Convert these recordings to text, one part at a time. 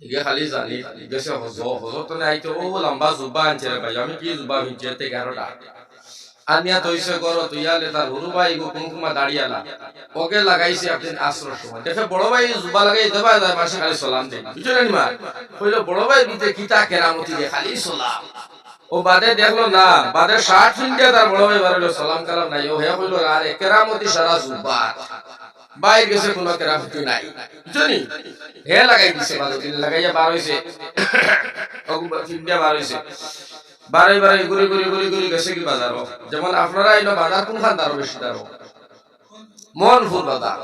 ইগে খালি জানি গেছে হজত তো আইতো ও লম্বা জুব্বা আনছে রে ভাই আমি কি জুব্বা ভিজে তে 11টা আনিয়া তৈছে করো তুইয়ালে তার হুরু ভাই গো কুমকুমা দাঁড়িয়ালা ওকে লাগাইছে আপনি আসর সময় দেখে বড় ভাই জুব্বা লাগাই দেবা যায় মাসে খালি সালাম দেন বুঝলেন মা কইলো বড় ভাই বিতে কিতা কেরামতি দে খালি সালাম ও বাদে দেখলো না বাদে 60 মিনিটে তার বড় ভাই বারলো সালাম কালাম নাই ও হে কইলো আরে কেরামতি সারা জুব্বা বাইরে গেছে কোনো কেরামতি নাই বুঝনি হে লাগাই দিছে লাগাইয়া বার হইছে ও তিনটা বার হইছে বারে বারে ঘুরে ঘুরে ঘুরে ঘুরে গেছে কি বাজার যেমন আপনারা এলো বাজার কোনখান দারো বেশি দারো মনপুর বাজার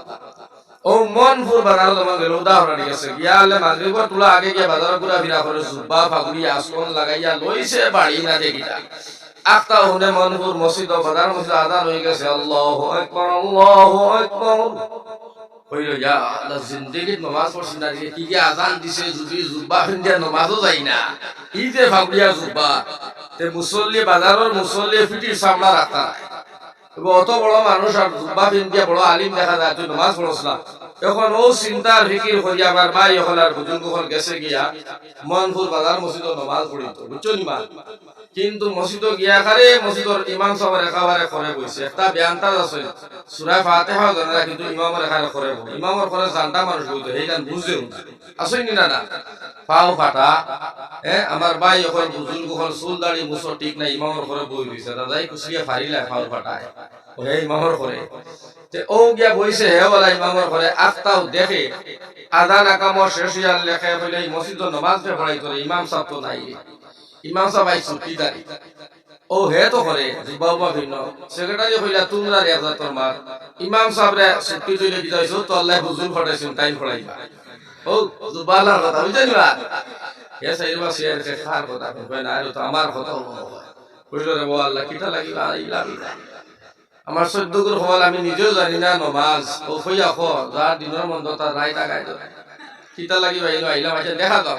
ও মনপুর বাজার তোমার গেল উদাহরণ গেছে গিয়ালে মাগরিবর তুলা আগে গিয়া বাজার ঘুরা ফিরা করে জুব্বা ফাগুড়ি আসন লাগাইয়া লইছে বাড়ি না দেখিটা আক্তা হুনে মনপুর মসজিদ বাজার মসজিদ আজান হয়ে গেছে আল্লাহু আকবার আল্লাহু আকবার কইলো ইয়া আল্লাহ জিন্দেগিত নামাজ পড়ছি না কি কি আজান দিছে যদি জুব্বা ফিন্দিয়া নামাজও যাই না ই যে ফাগুড়িয়া জুব্বা তে মুসল্লি বাজারের মুসল্লি ফিটির সামলা রাখতা অত বড় মানুষ আর জুব্বা ফিন্দিয়া বড় আলিম দেখা যায় তুই নামাজ পড়ছ না এখন ও চিন্তার ফিকির করি আমার ভাই হল আর বুজুর্গ হল গেছে গিয়া মনপুর বাজার মসজিদ নামাজ পড়িত বুঝছো নি মা কিন্তু মসজিদ গিয়া কারে মসজিদর ইমাম সাহেব একেবারে করে বইছে একটা ব্যায়ামটা আছে সূরা ফাতিহা জানা না কিন্তু ইমামের এখানে করে ইমামের করে জানতা মানুষ বইতো এইখান বুঝে আসেনি না না পাও ফাটা আমার ভাই এখন বুজুর্গ হল চুল দাড়ি মুছো ঠিক নাই ইমামের করে বই দিছে দাদাই কুসিয়া ফারিলা পাও ফাটায় ওহে ইমামের করে তে ও গিয়া বইছে হে ওলা ইমামের করে আফতাও দেখে আযান আকামর শেষ হইয়া লেখে হইলে মসজিদ নামাজ পড়াই করে ইমাম সাহেব তো নাই ইমাম সাহেব আই ছুটি দাঁড়ি ও হে তো করে বাবা ভিন্ন সেক্রেটারি হইলা তোমরা রেজা তোর মার ইমাম সাহেব রে ছুটি দিলে কি যাইছো তো আল্লাহ হুজুর ফটাইছেন টাইম ফড়াইবা ও জুবালার কথা বুঝছেন না হে সাইবা শেয়ার কে খার কথা কই না আর তো আমার কথা কইলো রে আল্লাহ কিটা লাগিবা ইলা বিলা আমার 14 গুর হল আমি নিজেও জানি না নামাজ ও কইয়া খ যার দিনের মন্দ তার রাইতা গাইতো কিতা লাগিবা ইলো আইলা মাঝে দেখা দাও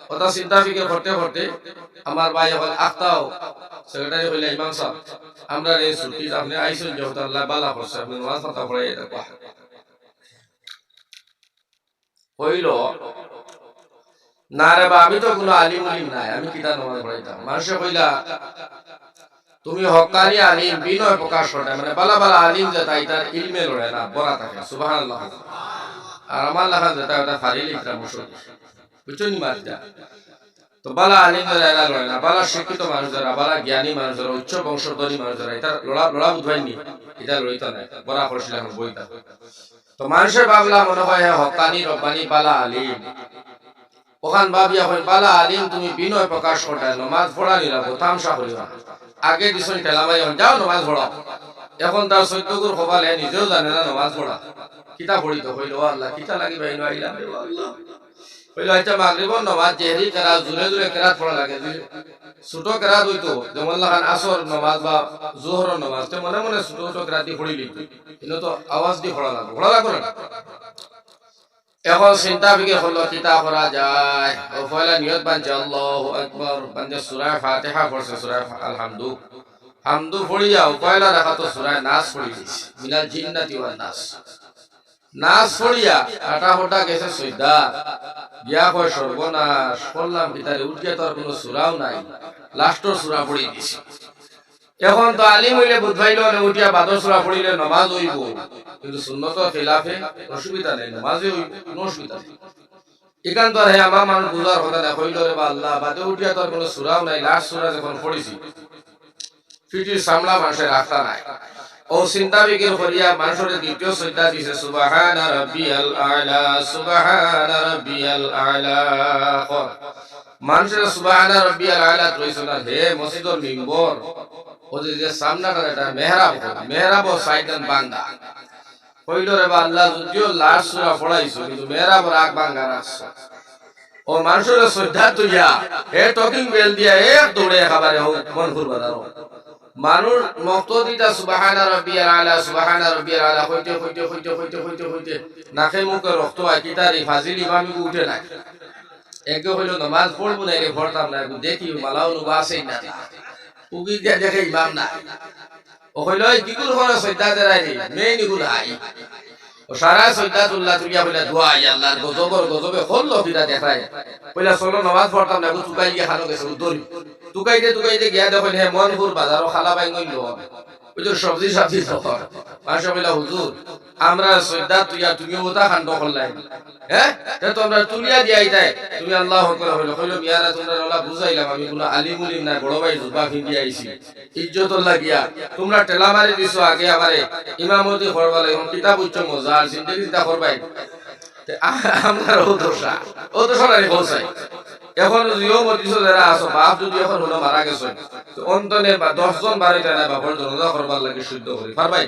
কথা চিন্তা ফিকির করতে করতে আমার ভাই হল আখতাও সেক্রেটারি হইলা ইমাম সাহেব আমরা রে ছুটি আপনি আইছেন যেহেতু আল্লাহ বালা করছে আপনি নামাজ পড়া পড়াই এটা হইল না রে বা আমি তো কোনো আলিম আলিম নাই আমি কিতা নামাজ পড়াইতাম মানুষে কইলা তুমি হকানি আলিম বিনয় প্রকাশ করে মানে বালা বালা আলিম যেটা এটার ইলমে লড়ে না বড়া থাকে সুবহানাল্লাহ আর আমার লেখা যেটা ওটা ফারিল ইকরাম মুশরিক বুঝছো নি মারটা তো বালা আলিম যারা এরা লড়ে না বালা শিক্ষিত মানুষ যারা বালা জ্ঞানী মানুষ যারা উচ্চ বংশধরী মানুষ যারা এটা লড়া বুঝাইনি এটা লড়িতা নাই বড়া করছিল এখন বইতা তো মানুষের বাবলা মনে হয় হকানি রব্বানি বালা আলিম ওখান ভাবিয়া হয় বালা আলিম তুমি বিনয় প্রকাশ করতে নামাজ পড়া নিলাম তামসা করিবা আগে দিছন ঠেলামাই যাও নামাজ পড়া এখন তার 14 গুর খবর নিজেও জানে না নামাজ পড়া কিতা পড়িত কইলো আল্লাহ কিতা লাগিবা ইনো আইলাম রে আল্লাহ কইলো আচ্ছা মাগরিবর নামাজ জেহরি করা জুরে জুরে কেরাত পড়া লাগে ছোট কেরাত হইতো যেমন লাগান আসর নামাজ বা জোহর নামাজ তে মনে মনে ছোট ছোট কেরাত দি পড়িলি কিন্তু তো আওয়াজ দি পড়া লাগে না এখন চিন্তা ফিকির হলো কিতা করা যায় ও পয়লা নিয়ত বানছে আল্লাহু আকবার বানছে সূরা ফাতিহা পড়ছে সূরা আলহামদু হামদু পড়িয়া পয়লা রাখা তো সূরা নাস পড়ি দিছে মিনাল জিন্নাতি ওয়ান নাস নাস পড়িয়া আটা হোটা গেছে সৈদা গিয়া কয় সর্বনাশ করলাম ভিতরে উঠিয়া তোর কোনো সূরাও নাই লাস্টর সূরা পড়ি দিছে এখন তো আলিম হইলে বুঝাইলো উঠিয়া বাদর সূরা পড়িলে নামাজ হইব কিন্তু সুন্নতের খিলাফে অসুবিধা নেই নামাজে হইব কোনো অসুবিধা নেই এখান তো হে আমার মানুষ বুঝার কথা না কইলো রে আল্লাহ বাদে উঠিয়া তোর কোনো সূরাও নাই লাস্ট সূরা যখন পড়িছি ফিটির সামলা মানুষের রাখতা নাই ও চিন্তা ফিকির করিয়া মানুষের দ্বিতীয় সৈদা দিছে সুবহানা রাব্বিয়াল আলা সুবহানা রাব্বিয়াল আলা মানুষের সুবহানা রাব্বিয়াল আলা কইছো না হে মসজিদের মিম্বর ও যে সামনাটা এটা মেহরাব ও সাইদান বান্দা কইলো রে আল্লাহ যদিও লাস্ট সূরা পড়াইছো কিন্তু মেহরাব রাগ বাঙ্গা রাখছো ও মানুষের শ্রদ্ধা তুইয়া হে টকিং বেল দিয়া দৌড়ে একেবারে মন করবা দাও মানুষ মক্তদিটা সুবহানা রাব্বিয়াল আলা সুবহানা রাব্বিয়াল আলা কইতে নাকে মুখে রক্ত আকিতারি ফাজিল ইমামি উঠে না একে হইলো নামাজ পড়বো না রে পড়তাম না দেখি মালাও নুবাসেই না উগি দিয়া দেখে ইমাম না ও হইলো কি করে করে সৈদা দেরাই মেই নিগুল হাই ও সারা সৈদাতুল্লাহ তুলিয়া বলে দোয়া আল্লাহর গজবে হল্লো ফিরা দেখায় কইলা চলো নামাজ পড়তাম না তুকাই গিয়ে খানো গেছে উদ্দরি তুকাইতে গিয়া দেখো হে মনপুর বাজারও খালা বাই গইল ওই যে সবজি সাবজি সফর মাসা বলে হুজুর আমরা সৈদা তুইয়া তুমি ওটা খান্ড করলাই হ্যাঁ তো আমরা তুলিয়া দিয়াই তাই তুমি আল্লাহ আকবার হইলো কইলো মিয়ারা তোমরা ওলা বুঝাইলাম আমি কোনো আলিম উলিম না বড় ভাই জুবা ফিন্দি আইছি ইজ্জত লাগিয়া তোমরা টেলা মারি দিছো আগে আমারে ইমামতি করবা লাগে কিতাব উচ্চ মজার জিন্দেগি তা করবাই আমরা ও দোষা নাই বলছাই এখন জিও মতিছো যারা আছো বাপ যদি এখন হলো মারা গেছে তো অন্তনে 10 জন 12 জন বাপর জনদা করবার লাগে শুদ্ধ করি পারবাই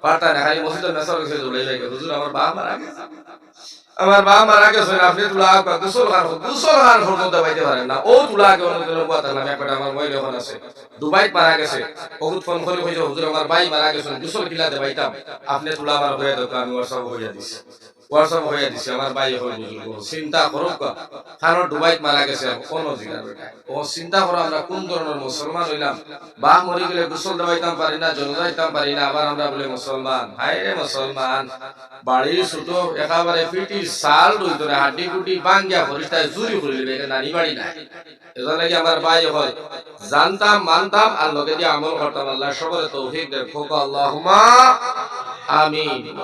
পারতা না খালি মসজিদের মেসর গেছে দৌড়াই লাগে হুজুর আমার বাপ মারা গেছে আপনি তুলা গোসল খান ফটো পাইতে পারেন না ও তুলা কে অন্য কথা না একটা আমার মহিলা এখন আছে দুবাই মারা গেছে বহুত ফোন করে কইছে হুজুর আমার ভাই মারা গেছে গোসল কিলাতে পাইতাম আপনি তুলা আমার হয়ে দাও আমি ওয়াটসঅ্যাপ হয়ে দিছি আমার ভাই হল বুজুর্গ চিন্তা করো খানো দুবাই মারা গেছে কোন জিগার বেটা ও চিন্তা করো আমরা কোন ধরনের মুসলমান হইলাম বা মরি গেলে গোসল দেওয়াইতাম পারি না জল যাইতাম পারি না আবার আমরা বলে মুসলমান হায় রে মুসলমান বাড়ির ছোট একেবারে পিটি সাল রইতো না হাড্ডি কুটি বাঙ্গিয়া ফরিস্তায় জুরি করে দিবে নানি বাড়ি নাই এজন্য লাগি আমার ভাই হল জানতাম মানতাম আর লগে দিয়ে আমল করতাম আল্লাহ সবরে তৌফিক দেখ আল্লাহুম্মা আমিন।